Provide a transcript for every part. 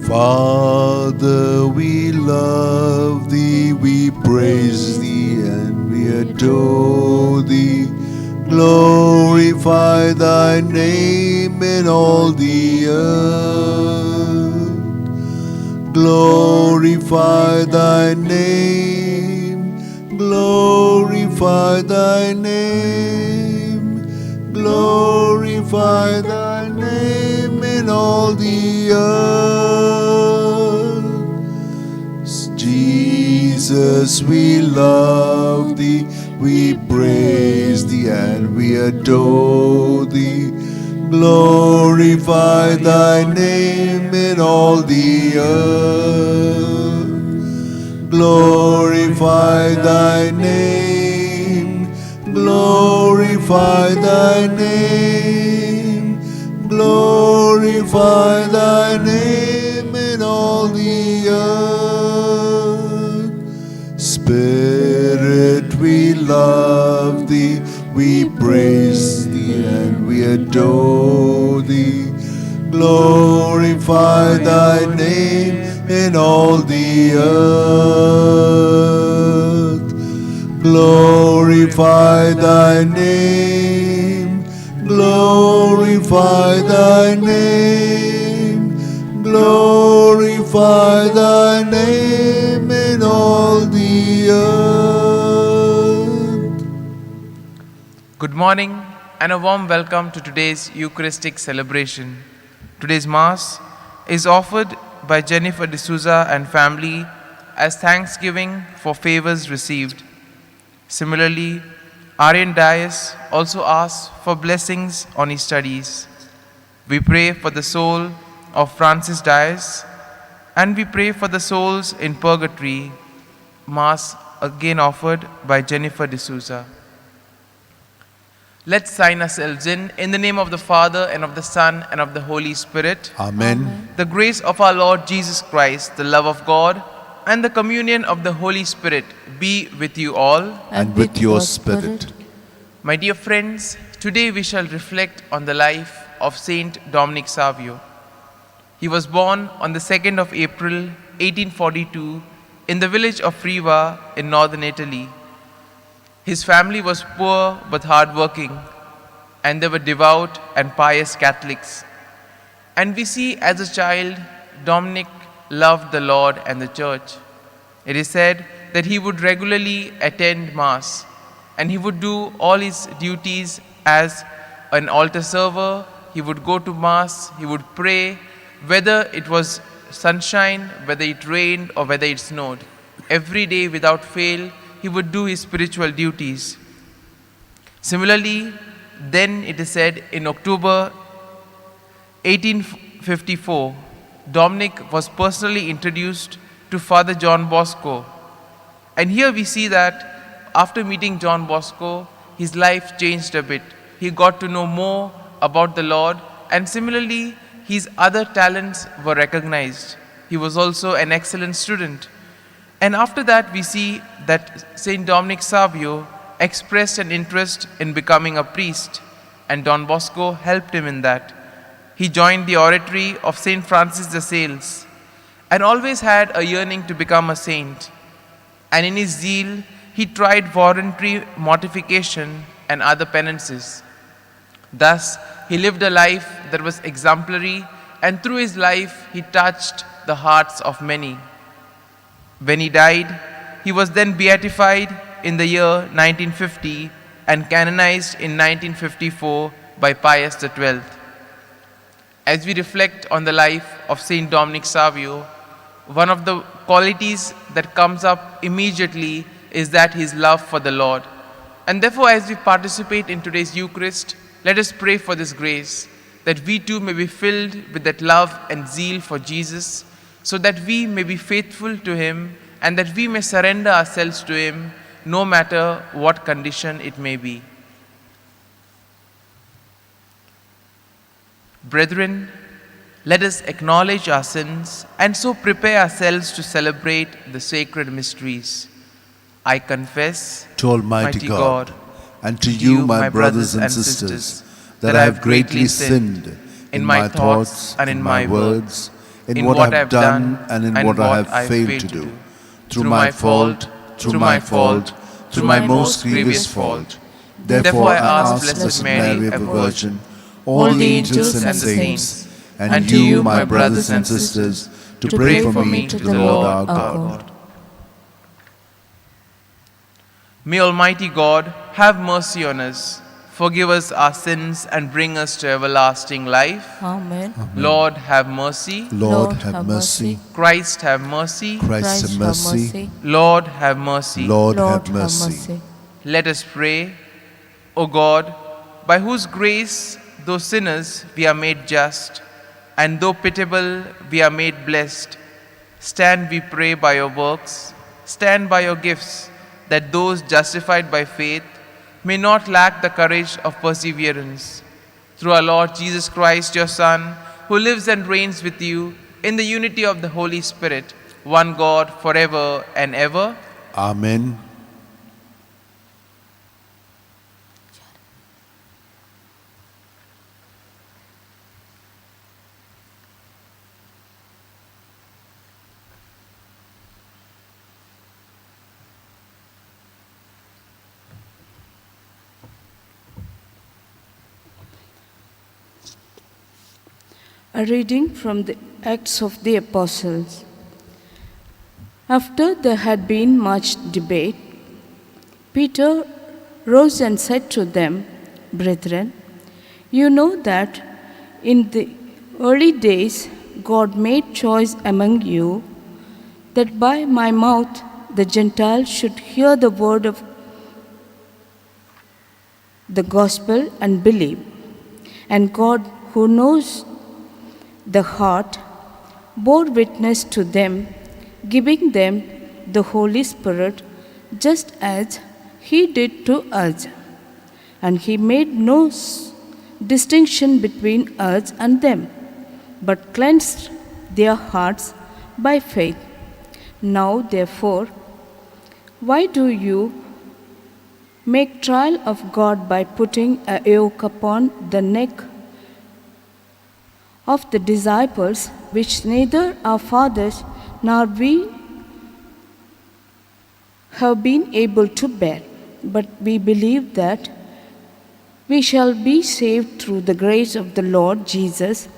Father, we love thee, we praise thee, and we adore thee. Glorify thy name in all the earth. Glorify thy name. Glorify thy name. Glorify thy name in all the earth. Jesus, we love thee, we praise thee, and we adore thee. Glorify thy name in all the earth. Glorify thy name. Glorify thy name. Glorify thy name in all the earth. Spirit, we love thee, we praise thee, and we adore thee. Glorify thy name in all the earth. Glorify thy name. Glorify thy name. Glorify thy name in all the earth. Good morning and a warm welcome to today's Eucharistic celebration. Today's Mass is offered by Jennifer D'Souza and family as thanksgiving for favors received. Similarly, Aryan Dias also asks for blessings on his studies. We pray for the soul of Francis Dias, and we pray for the souls in purgatory. Mass again offered by Jennifer D'Souza. Let's sign ourselves in the name of the Father, and of the Son, and of the Holy Spirit. Amen. The grace of our Lord Jesus Christ, the love of God, and the communion of the Holy Spirit be with you all. And with your spirit. My dear friends, today we shall reflect on the life of Saint Dominic Savio. He was born on the 2nd of April, 1842, in the village of Riva in northern Italy. His family was poor but hardworking, and they were devout and pious Catholics. And we see as a child, Dominic loved the Lord and the church. It is said that he would regularly attend Mass, and he would do all his duties as an altar server. He would go to Mass, he would pray, whether it was sunshine, whether it rained, or whether it snowed. Every day without fail, he would do his spiritual duties. Similarly, then it is said in October 1854, Dominic was personally introduced to Father John Bosco. And here we see that after meeting John Bosco, his life changed a bit. He got to know more about the Lord, and similarly, his other talents were recognized. He was also an excellent student. And after that, we see that Saint Dominic Savio expressed an interest in becoming a priest, and Don Bosco helped him in that. He joined the oratory of Saint Francis de Sales and always had a yearning to become a saint. And in his zeal, he tried voluntary mortification and other penances. Thus, he lived a life that was exemplary, and through his life, he touched the hearts of many. When he died, he was then beatified in the year 1950 and canonized in 1954 by Pius XII. As we reflect on the life of Saint Dominic Savio, one of the qualities that comes up immediately is that his love for the Lord. And therefore, as we participate in today's Eucharist, let us pray for this grace, that we too may be filled with that love and zeal for Jesus, so that we may be faithful to him and that we may surrender ourselves to him no matter what condition it may be. Brethren, let us acknowledge our sins and so prepare ourselves to celebrate the sacred mysteries. I confess To Almighty God and to you, my brothers and sisters, that I have greatly sinned in my thoughts and in my words, in what I have done and in what I have failed to do, through my fault, through my most grievous fault. Therefore I ask Blessed Mary, ever Virgin, all the angels and saints, and you, my brothers and sisters, to pray for me to the Lord our God. May Almighty God have mercy on us, forgive us our sins, and bring us to everlasting life. Amen. Lord, have mercy. Lord, have mercy. Christ, have mercy. Christ, have mercy. Lord, have mercy. Lord, have mercy. Let us pray. O God, by whose grace, though sinners, we are made just, and though pitiable, we are made blessed. Stand, we pray, by your works. Stand by your gifts, that those justified by faith may not lack the courage of perseverance. Through our Lord Jesus Christ, your Son, who lives and reigns with you in the unity of the Holy Spirit, one God, forever and ever. Amen. A reading from the Acts of the Apostles. After there had been much debate, Peter rose and said to them, "Brethren, you know that in the early days God made choice among you that by my mouth the Gentiles should hear the word of the gospel and believe. And God, who knows the heart, bore witness to them, giving them the Holy Spirit, just as He did to us. And He made no distinction between us and them, but cleansed their hearts by faith. Now, therefore, why do you make trial of God by putting a yoke upon the neck of the disciples, which neither our fathers nor we have been able to bear? But we believe that we shall be saved through the grace of the Lord Jesus,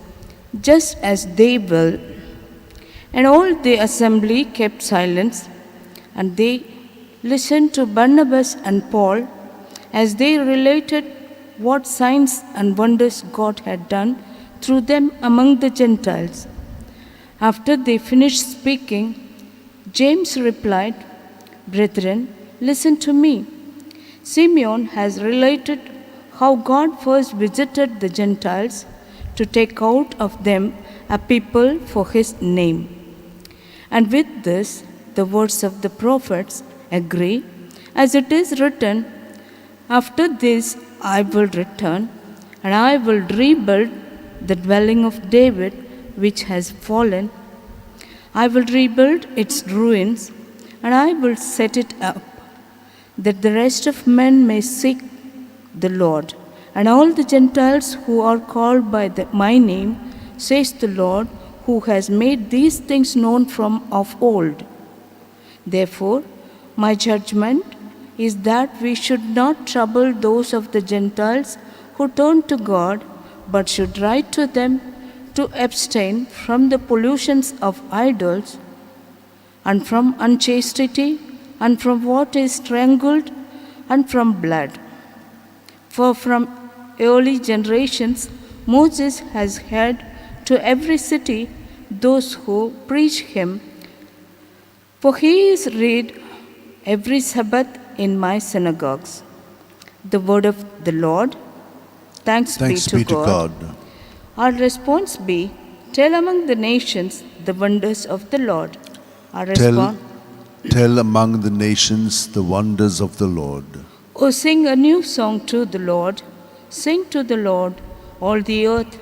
just as they will." And all the assembly kept silence, and they listened to Barnabas and Paul as they related what signs and wonders God had done through them among the Gentiles. After they finished speaking, James replied, "Brethren, listen to me. Simeon has related how God first visited the Gentiles to take out of them a people for his name. And with this, the words of the prophets agree, as it is written, 'After this I will return, and I will rebuild the dwelling of David, which has fallen. I will rebuild its ruins, and I will set it up, that the rest of men may seek the Lord, and all the Gentiles who are called by my name, says the Lord, who has made these things known from of old.' Therefore, my judgment is that we should not trouble those of the Gentiles who turn to God, but should write to them to abstain from the pollutions of idols, and from unchastity, and from what is strangled, and from blood. For from early generations Moses has had to every city those who preach him, for he is read every Sabbath in my synagogues." The word of the Lord. Thanks be to God. Our response be, "Tell among the nations the wonders of the Lord." Our response. Tell among the nations the wonders of the Lord. Oh, sing a new song to the Lord. Sing to the Lord, all the earth.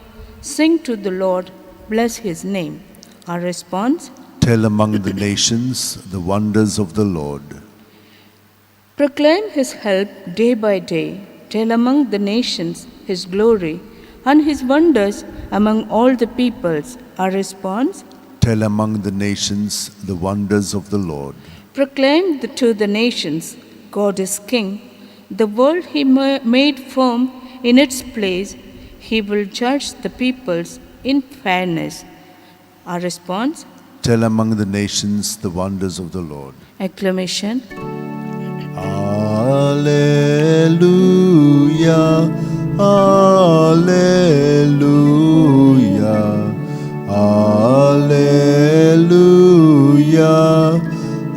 Sing to the Lord, bless his name. Our response. Tell among the nations the wonders of the Lord. Proclaim his help day by day. Tell among the nations his glory and his wonders among all the peoples. Our response. Tell among the nations the wonders of the Lord. Proclaim to the nations, God is King. The world he made firm in its place. He will judge the peoples in fairness. Our response? Tell among the nations the wonders of the Lord. Acclamation. Alleluia, Alleluia, Alleluia,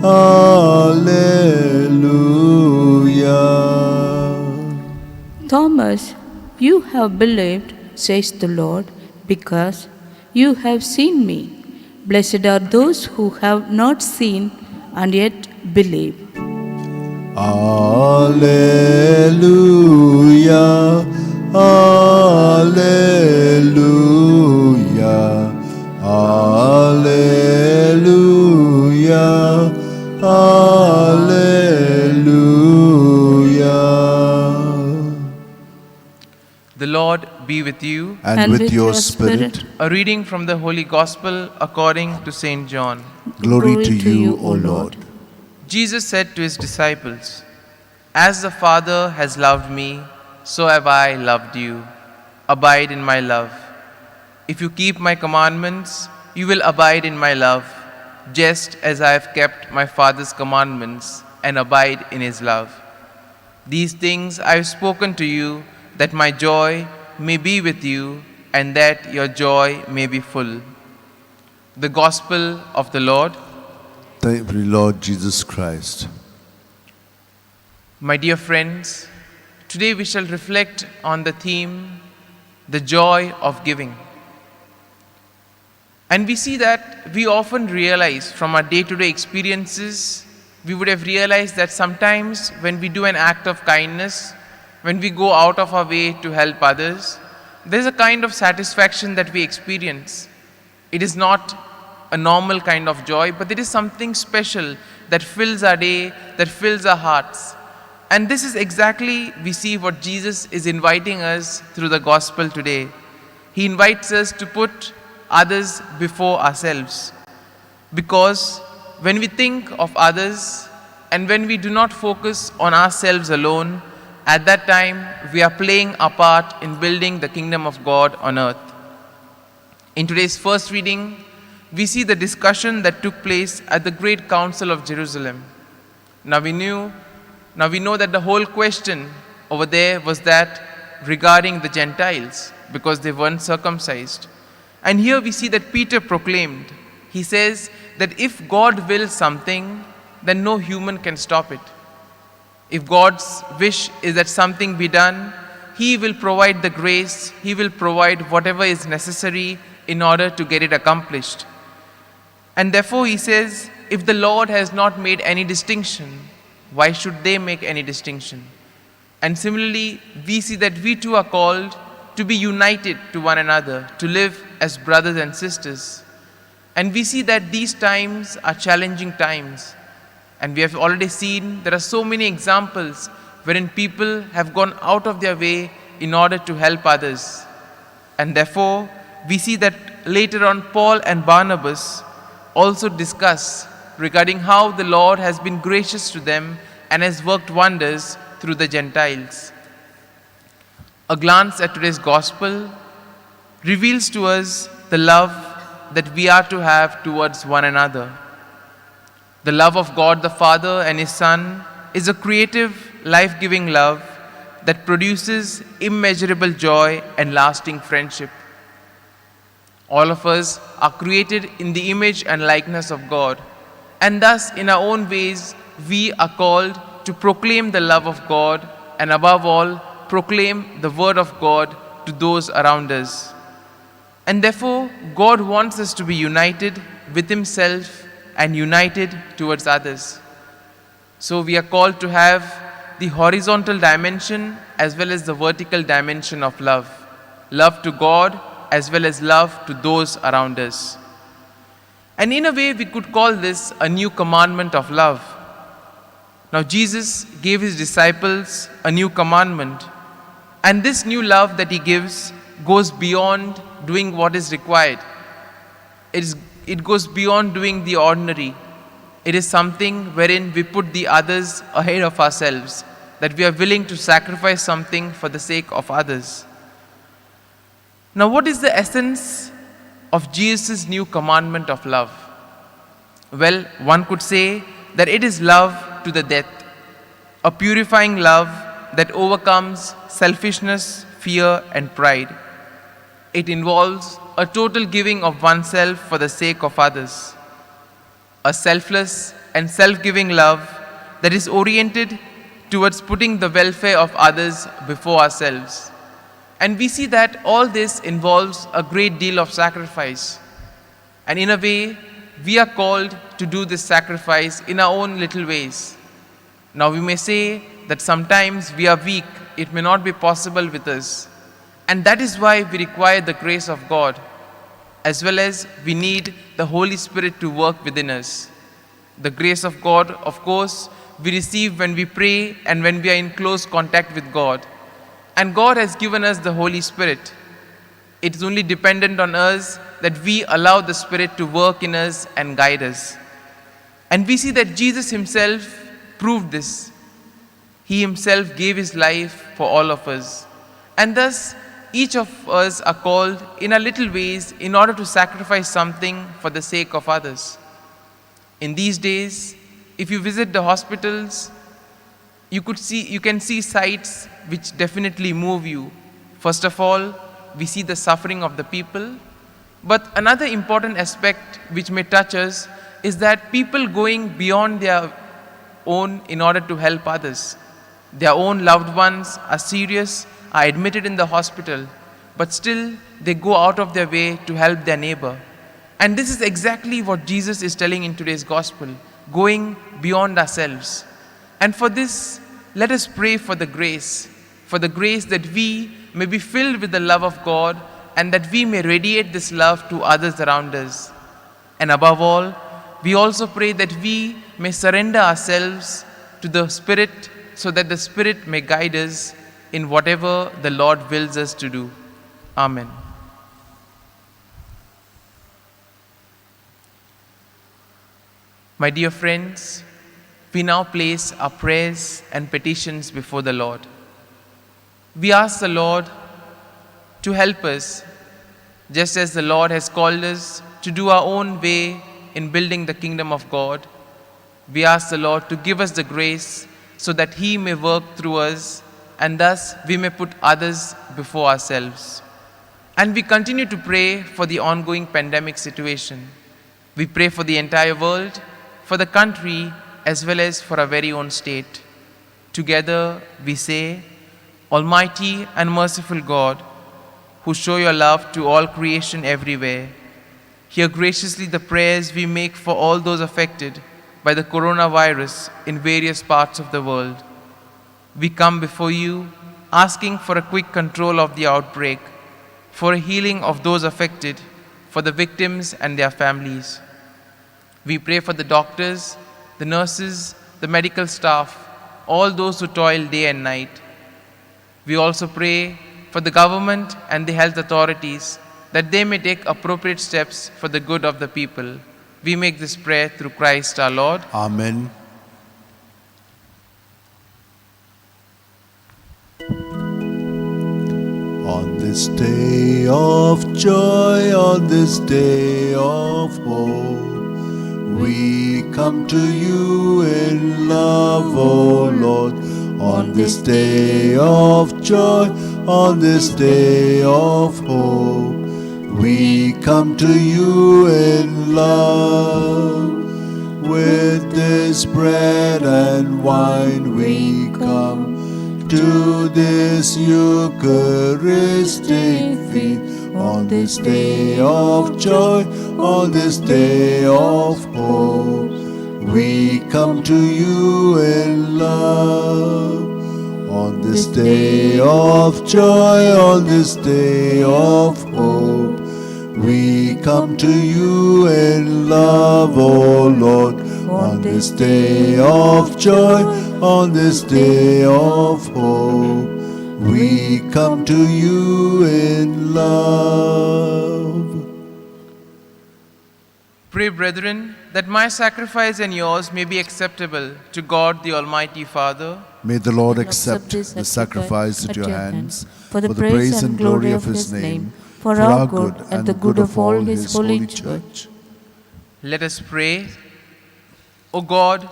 Alleluia. Thomas, you have believed, says the Lord, because you have seen me. Blessed are those who have not seen and yet believe. Alleluia, Alleluia, Alleluia, Alleluia. The Lord be with you. And with your spirit. A reading from the Holy Gospel according to St. John. Glory to you, O Lord. Jesus said to his disciples, "As the Father has loved me, so have I loved you. Abide in my love. If you keep my commandments, you will abide in my love, just as I have kept my Father's commandments and abide in his love. These things I have spoken to you, that my joy may be with you, and that your joy may be full." The Gospel of the Lord. Thank you, Lord Jesus Christ. My dear friends, today we shall reflect on the theme, the joy of giving. And we see that we often realize from our day-to-day experiences, we would have realized that sometimes when we do an act of kindness, when we go out of our way to help others, there's a kind of satisfaction that we experience. It is not a normal kind of joy, but it is something special that fills our day, that fills our hearts. And this is exactly, we see what Jesus is inviting us through the gospel today. He invites us to put others before ourselves. Because when we think of others and when we do not focus on ourselves alone, at that time we are playing our part in building the kingdom of God on earth. In today's first reading, we see the discussion that took place at the Great Council of Jerusalem. Now we know that the whole question over there was that regarding the Gentiles, because they weren't circumcised. And here we see that Peter proclaimed. He says that if God wills something, then no human can stop it. If God's wish is that something be done, He will provide the grace, He will provide whatever is necessary in order to get it accomplished. And therefore He says, if the Lord has not made any distinction, why should they make any distinction? And similarly, we see that we too are called to be united to one another, to live as brothers and sisters. And we see that these times are challenging times. And we have already seen there are so many examples wherein people have gone out of their way in order to help others. And therefore, we see that later on Paul and Barnabas also discuss regarding how the Lord has been gracious to them and has worked wonders through the Gentiles. A glance at today's gospel reveals to us the love that we are to have towards one another. The love of God the Father and His Son is a creative, life-giving love that produces immeasurable joy and lasting friendship. All of us are created in the image and likeness of God, and thus in our own ways we are called to proclaim the love of God and above all proclaim the word of God to those around us. And therefore God wants us to be united with Himself and united towards others. So we are called to have the horizontal dimension as well as the vertical dimension of love. Love to God as well as love to those around us. And in a way we could call this a new commandment of love. Now Jesus gave His disciples a new commandment, and this new it goes beyond doing what is required. It it goes beyond doing the ordinary. It is something wherein we put the others ahead of ourselves, that we are willing to sacrifice something for the sake of others. Now, what is the essence of Jesus' new commandment of love? Well, one could say that it is love to the death, a purifying love that overcomes selfishness, fear, and pride. It involves a total giving of oneself for the sake of others, a selfless and self-giving love that is oriented towards putting the welfare of others before ourselves. And we see that all this involves a great deal of sacrifice. And in a way, we are called to do this sacrifice in our own little ways. Now we may say that sometimes we are weak, it may not be possible with us. And that is why we require the grace of God, as well as we need the Holy Spirit to work within us. The grace of God, of course, we receive when we pray and when we are in close contact with God. And God has given us the Holy Spirit. It is only dependent on us that we allow the Spirit to work in us and guide us. And we see that Jesus himself proved this. He himself gave his life for all of us. And thus, each of us are called in our little ways in order to sacrifice something for the sake of others. In these days, if you visit the hospitals, you can see sights which definitely move you. First of all, we see the suffering of the people. But another important aspect which may touch us is that people going beyond their own in order to help others. Their own loved ones are serious, are admitted in the hospital, but still they go out of their way to help their neighbor. And this is exactly what Jesus is telling in today's gospel, going beyond ourselves. And for this, let us pray for the grace that we may be filled with the love of God and that we may radiate this love to others around us. And above all, we also pray that we may surrender ourselves to the Spirit so that the Spirit may guide us in whatever the Lord wills us to do. Amen. My dear friends, we now place our prayers and petitions before the Lord. We ask the Lord to help us, just as the Lord has called us to do our own way in building the kingdom of God. We ask the Lord to give us the grace so that He may work through us and thus we may put others before ourselves. And we continue to pray for the ongoing pandemic situation. We pray for the entire world, for the country, as well as for our very own state. Together we say, Almighty and merciful God, who show your love to all creation everywhere, hear graciously the prayers we make for all those affected by the coronavirus in various parts of the world. We come before you asking for a quick control of the outbreak, for a healing of those affected, for the victims and their families. We pray for the doctors, the nurses, the medical staff, all those who toil day and night. We also pray for the government and the health authorities that they may take appropriate steps for the good of the people. We make this prayer through Christ our Lord. Amen. On this day of joy, on this day of hope, we come to you in love, O Lord. On this day of joy, on this day of hope, we come to you in love. With this bread and wine we come to this Eucharistic feast. On this day of joy, on this day of hope, we come to you in love. On this day of joy, on this day of hope, we come to you in love, O Lord. On this day of joy, on this day of hope, we come to you in love. Pray, brethren, that my sacrifice and yours may be acceptable to God the Almighty Father. May the Lord And accept the sacrifice at your hands for the praise and glory of his name, for our good and the good of all his holy church. Let us pray. O God,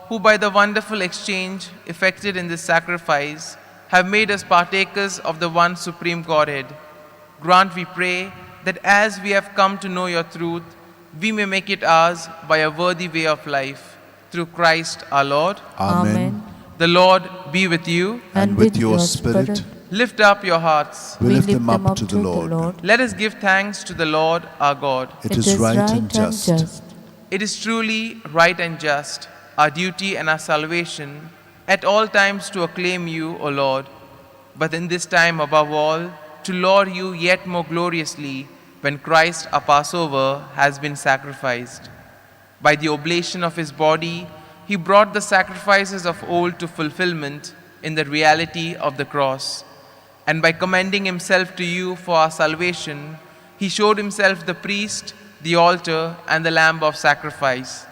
who by the wonderful exchange effected in this sacrifice have made us partakers of the one supreme Godhead, grant, we pray, that as we have come to know your truth, we may make it ours by a worthy way of life. Through Christ our Lord. Amen. The Lord be with you. And with your spirit, Lift up your hearts. we lift them up to the Lord. Let us give thanks to the Lord our God. It is right and just. It is truly right and just, our duty and our salvation, at all times to acclaim you, O Lord, but in this time above all, to laud you yet more gloriously when Christ our Passover has been sacrificed. By the oblation of his body, he brought the sacrifices of old to fulfillment in the reality of the cross. And by commending himself to you for our salvation, he showed himself the priest, the altar, and the lamb of sacrifice.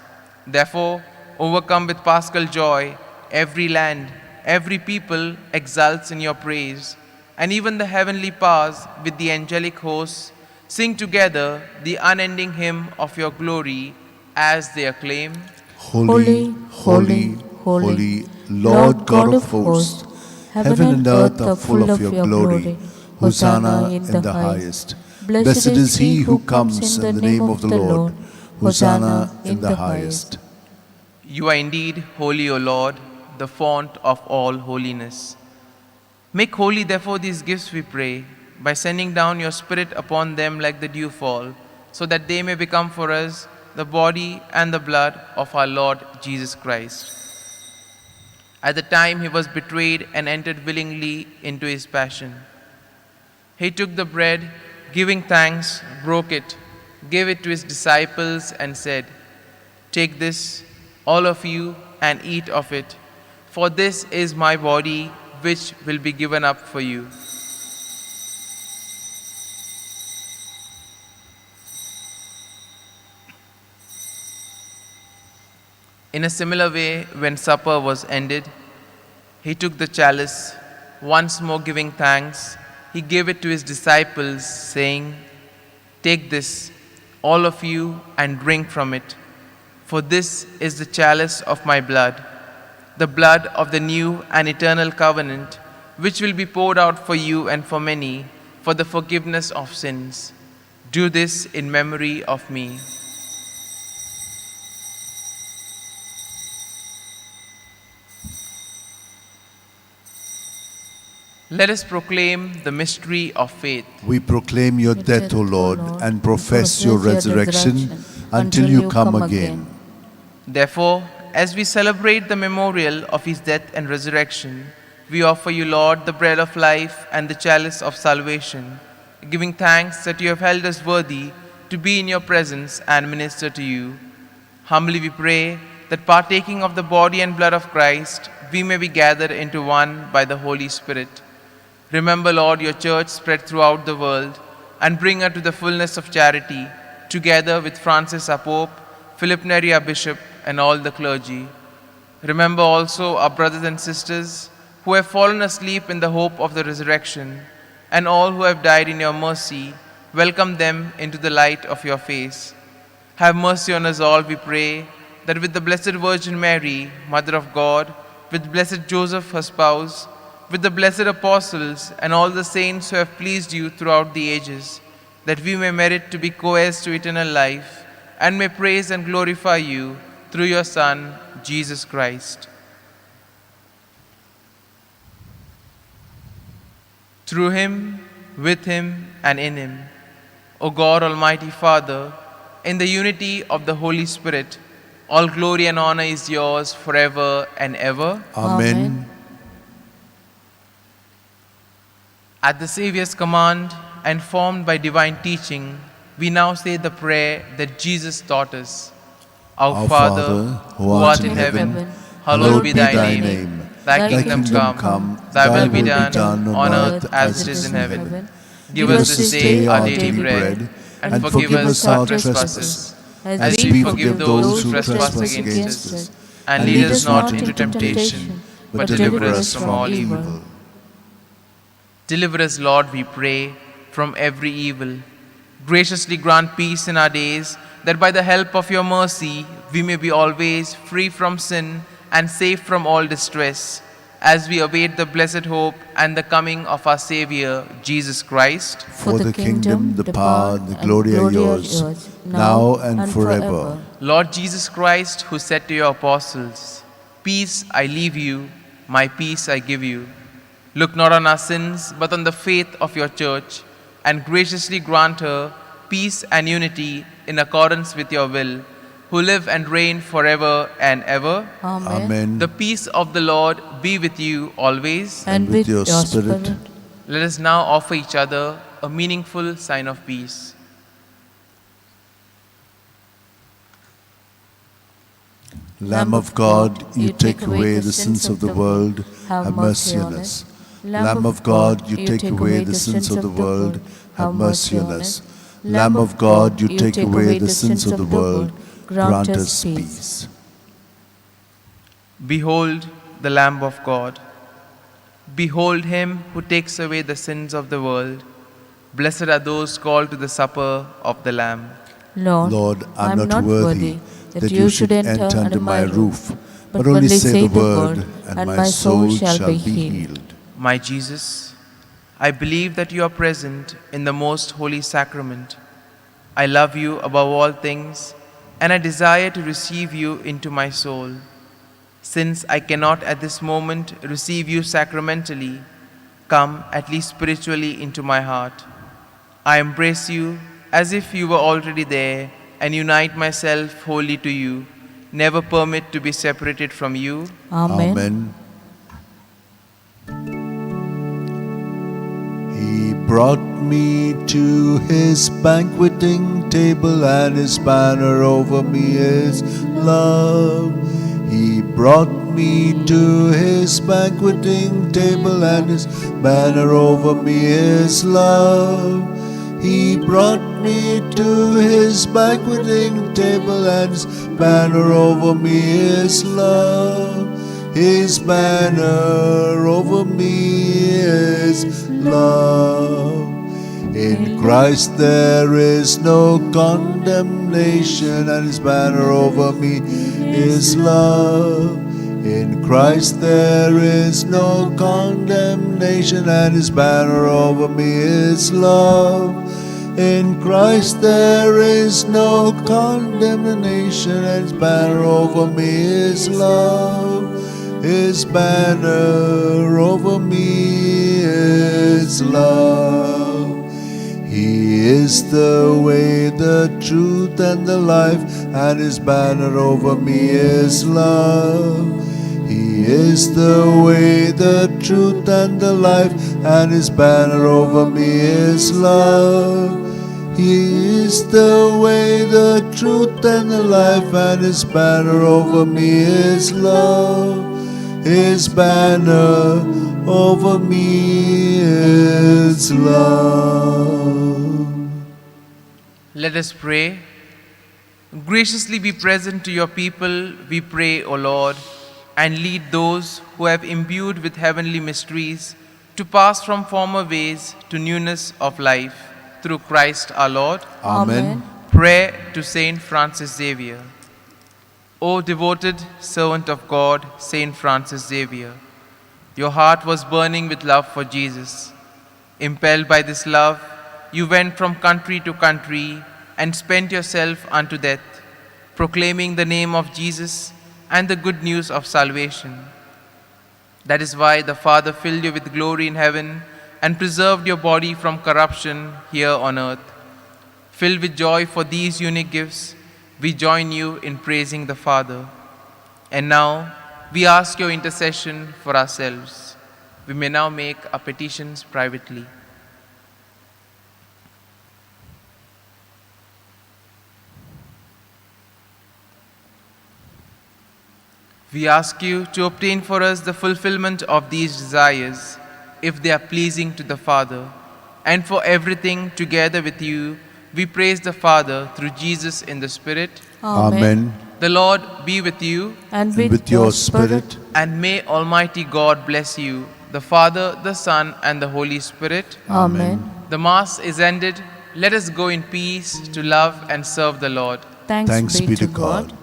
Therefore, overcome with paschal joy, every land, every people exults in your praise, and even the heavenly powers with the angelic hosts sing together the unending hymn of your glory as they acclaim, Holy, holy, holy, Lord God of hosts, heaven and earth are full of your glory. Hosanna in the highest. Blessed is he who comes in the name of the Lord. Hosanna in the highest. You are indeed holy, O Lord, the fount of all holiness. Make holy, therefore, these gifts, we pray, by sending down your Spirit upon them like the dewfall, so that they may become for us the body and the blood of our Lord Jesus Christ. At the time he was betrayed and entered willingly into his passion, he took the bread, giving thanks, broke it, gave it to his disciples, and said, "Take this, all of you, and eat of it, for this is my body, which will be given up for you." In a similar way, when supper was ended, he took the chalice, once more giving thanks, he gave it to his disciples, saying, "Take this, all of you, and drink from it, for this is the chalice of my blood, the blood of the new and eternal covenant, which will be poured out for you and for many for the forgiveness of sins. Do this in memory of me." Let us proclaim the mystery of faith. We proclaim your death, O Lord, and profess your resurrection until you come again. Therefore, as we celebrate the memorial of his death and resurrection, we offer you, Lord, the bread of life and the chalice of salvation, giving thanks that you have held us worthy to be in your presence and minister to you. Humbly we pray that partaking of the body and blood of Christ, we may be gathered into one by the Holy Spirit. Remember, Lord, your church spread throughout the world, and bring her to the fullness of charity, together with Francis our Pope, Philip Neri our Bishop, and all the clergy. Remember also our brothers and sisters who have fallen asleep in the hope of the resurrection, and all who have died in your mercy. Welcome them into the light of your face. Have mercy on us all, we pray, that with the Blessed Virgin Mary, Mother of God, with blessed Joseph, her spouse, with the blessed apostles and all the saints who have pleased you throughout the ages, that we may merit to be co-heirs to eternal life, and may praise and glorify you through your Son, Jesus Christ. Through him, with him, and in him, O God, Almighty Father, in the unity of the Holy Spirit, all glory and honor is yours forever and ever. Amen. At the Saviour's command and formed by divine teaching, we now say the prayer that Jesus taught us. Our Father, who art in heaven, hallowed be thy name. Thy kingdom come, thy will be done on earth as it is in heaven. Give us this day our daily bread, and forgive us our trespasses, as we forgive those who trespass against us. And lead us not into temptation, but deliver us from all evil. Deliver us, Lord, we pray, from every evil. Graciously grant peace in our days, that by the help of your mercy we may be always free from sin and safe from all distress, as we await the blessed hope and the coming of our Saviour, Jesus Christ. For the kingdom, the power, and the glory are yours, now and forever. Lord Jesus Christ, who said to your apostles, "Peace I leave you, my peace I give you," look not on our sins, but on the faith of your church, and graciously grant her peace and unity in accordance with your will, who live and reign forever and ever. Amen. Amen. The peace of the Lord be with you always. And with your spirit. Let us now offer each other a meaningful sign of peace. Lamb of God, you take away the sins of the world, have mercy on us. Lamb of God, you take away the sins of the world, have mercy on us. Lamb of God, you take away the sins of the world, grant us peace. Behold the Lamb of God. Behold him who takes away the sins of the world. Blessed are those called to the supper of the Lamb. Lord, I am not worthy that you should enter under my roof, but only say the word, and my soul shall be healed. My Jesus, I believe that you are present in the most holy sacrament. I love you above all things, and I desire to receive you into my soul. Since I cannot at this moment receive you sacramentally, come at least spiritually into my heart. I embrace you as if you were already there, and unite myself wholly to you, never permit to be separated from you. Amen. He brought me to his banqueting table, and his banner over me is love. He brought me to his banqueting table, and his banner over me is love. He brought me to his banqueting table, and his banner over me is love. His banner over me is love. In Christ there is no condemnation, and his banner over me is love. In Christ there is no condemnation, and his banner over me is love. In Christ there is no condemnation, and his banner over me is love. His banner over me is love. He is the way, the truth, and the life, and his banner over me is love. He is the way, the truth, and the life, and his banner over me is love. He is the way, the truth, and the life, and his banner over me is love. His banner over me is love. Let us pray. Graciously be present to your people, we pray, O Lord, and lead those who have imbued with heavenly mysteries to pass from former ways to newness of life, through Christ our Lord. Amen. Prayer to Saint Francis Xavier. O devoted servant of God, Saint Francis Xavier, your heart was burning with love for Jesus. Impelled by this love, you went from country to country and spent yourself unto death, proclaiming the name of Jesus and the good news of salvation. That is why the Father filled you with glory in heaven and preserved your body from corruption here on earth. Filled with joy for these unique gifts, we join you in praising the Father. And now, we ask your intercession for ourselves. We may now make our petitions privately. We ask you to obtain for us the fulfillment of these desires, if they are pleasing to the Father, and for everything together with you, We praise the Father through Jesus in the Spirit. Amen. The Lord be with you, And And with your spirit, and may Almighty God bless you, the Father, the Son, and the Holy Spirit. Amen. The Mass is ended. Let us go in peace to love and serve the Lord. Thanks be to God.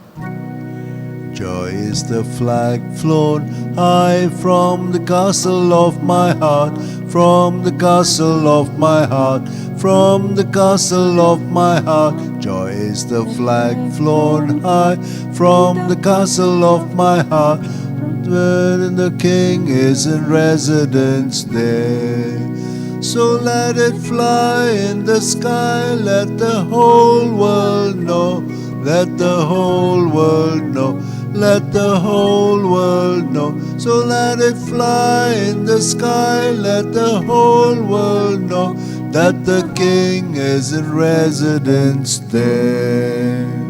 Joy is the flag flown high from the castle of my heart, from the castle of my heart, from the castle of my heart. Joy is the flag flown high from the castle of my heart, where the King is in residence there. So let it fly in the sky, let the whole world know, let the whole world know, let the whole world know. So let it fly in the sky, let the whole world know that the King is in residence there.